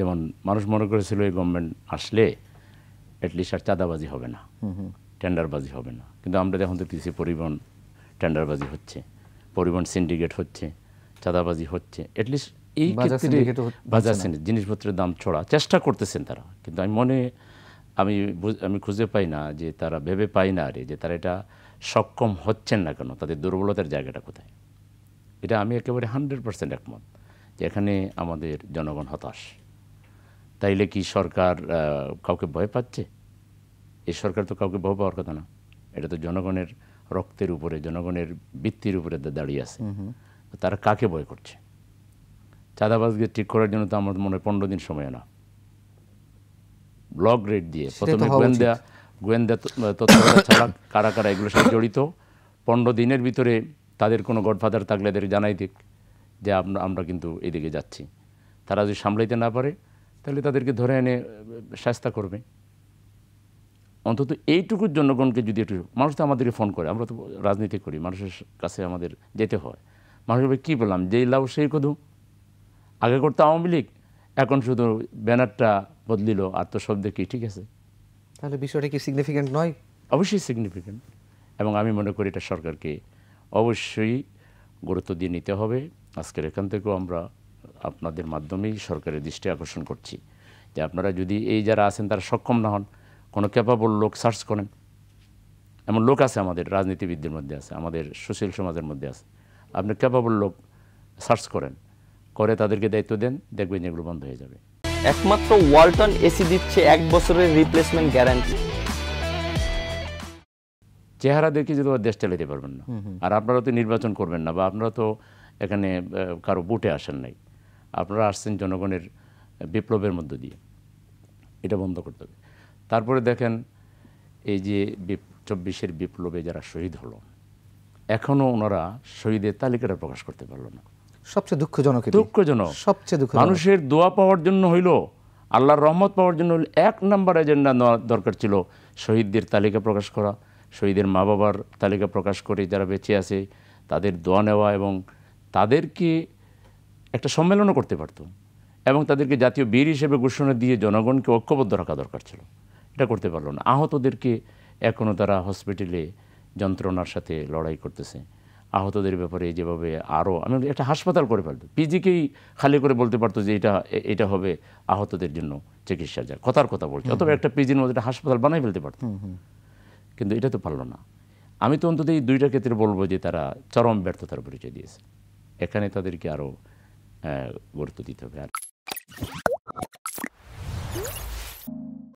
যেমন মানুষ মনে করেছিল এই গভর্নমেন্ট আসলে অ্যাটলিস্ট আর চাঁদাবাজি হবে না, টেন্ডারবাজি হবে না, কিন্তু আমরা এখন দেখতেছি পরিবহন টেন্ডারবাজি হচ্ছে, পরিবহন সিন্ডিকেট হচ্ছে, চাঁদাবাজি হচ্ছে। অ্যাটলিস্ট এই ক্ষেত্রে বাজার সিন্ডিকেট জিনিসপত্রের দাম ছড়া চেষ্টা করতেছেন তারা, কিন্তু আমি খুঁজে পাই না যে তারা ভেবে পাই না যে তারা এটা সক্ষম হচ্ছেন না কেন, তাদের দুর্বলতার জায়গাটা কোথায়। এটা আমি একেবারে 100% একমত যে এখানে আমাদের জনগণ হতাশ। তাইলে কি সরকার কাউকে ভয় পাচ্ছে? এই সরকার তো কাউকে ভয় পাওয়ার কথা না, এটা তো জনগণের রক্তের উপরে, জনগণের বৃত্তির উপরে দাঁড়িয়ে আছে। তারা কাকে ভয় করছে? চাঁদাবাজকে ঠিক করার জন্য তো আমার মনে হয় 15 দিন সময় না। ব্লক রেড দিয়ে প্রথমে গোয়েন্দা তৎপরতা ছাড়া কারা কারা এগুলোর সাথে জড়িত, 15 দিনের ভিতরে তাদের কোনো গডফাদার থাকলে এদের জানাই দিক যে আমরা কিন্তু এদিকে যাচ্ছি। তারা যদি সামলাইতে না পারে তাহলে তাদেরকে ধরে এনে শাস্তি করবে। অন্তত এইটুকুর জনগণকে যদি একটু, মানুষ তো আমাদেরকে ফোন করে, আমরা তো রাজনীতি করি, মানুষের কাছে আমাদের যেতে হয়। মানুষ কী বললাম, যেই লাউ সেই কদু। আগে করতো আওয়ামী লীগ, এখন শুধু ব্যানারটা বদলিল, আর তো সব দেখি ঠিক আছে। তাহলে বিষয়টা কি সিগনিফিক্যান্ট নয়? অবশ্যই সিগনিফিক্যান্ট, এবং আমি মনে করি এটা সরকারকে অবশ্যই গুরুত্ব দিয়ে নিতে হবে। আজকের এখান থেকেও আমরা আপনাদের মাধ্যমেই সরকারের দৃষ্টি আকর্ষণ করছি যে আপনারা যদি এই যারা আছেন তারা সক্ষম না হন, কোনো ক্যাপাবল লোক সার্চ করেন। এমন লোক আছে আমাদের রাজনীতিবিদদের মধ্যে আছে, আমাদের সুশীল সমাজের মধ্যে আছে। আপনি ক্যাপাবল লোক সার্চ করেন, করে তাদেরকে দায়িত্ব দেন, দেখবেন এগুলো বন্ধ হয়ে যাবে। একমাত্র ওয়ালটন এসি দিচ্ছে 1 বছরের রিপ্লেসমেন্ট গ্যারান্টি। চেহারা দেখে যদি দেশ চালাতে পারবেন না, আর আপনারা তো নির্বাচন করবেন না, বা আপনারা তো এখানে কারো বুটে আসেন নাই, আপনারা আসছেন জনগণের বিপ্লবের মধ্য দিয়ে। এটা বন্ধ করতে হবে। তারপরে দেখেন এই যে 24-এর বিপ্লবে যারা শহীদ হলো, এখনও ওনারা শহীদের তালিকাটা প্রকাশ করতে পারলো না। সবচেয়ে দুঃখজনক, মানুষের দোয়া পাওয়ার জন্য হইল, আল্লাহর রহমত পাওয়ার জন্য হইল, 1 নম্বর এজেন্ডা নেওয়া দরকার ছিল শহীদদের তালিকা প্রকাশ করা, শহীদের মা বাবার তালিকা প্রকাশ করে যারা বেঁচে আছে তাদের দোয়া নেওয়া, এবং তাদেরকে একটা সম্মেলনও করতে পারত, এবং তাদেরকে জাতীয় বীর হিসেবে ঘোষণা দিয়ে জনগণকে ঐক্যবদ্ধ রাখা দরকার ছিল। এটা করতে পারলো না। আহতদেরকে এখনও তারা হসপিটালে যন্ত্রণার সাথে লড়াই করতেছে। আহতদের ব্যাপারে যেভাবে আরও, আমি একটা হাসপাতাল করে ফেলতো, পিজিকেই খালি করে বলতে পারতো যে এটা হবে আহতদের জন্য চিকিৎসা, যা কথার কথা বলছে, অথবা একটা পিজির মধ্যে একটা হাসপাতাল বানাই ফেলতে পারতো, কিন্তু এটা তো পারলো না। আমি তো অন্তত এই 2টা ক্ষেত্রে বলবো যে তারা চরম ব্যর্থতার পরিচয় দিয়েছে। এখানে তাদেরকে আরও গুরুত্ব দিতে হবে। আর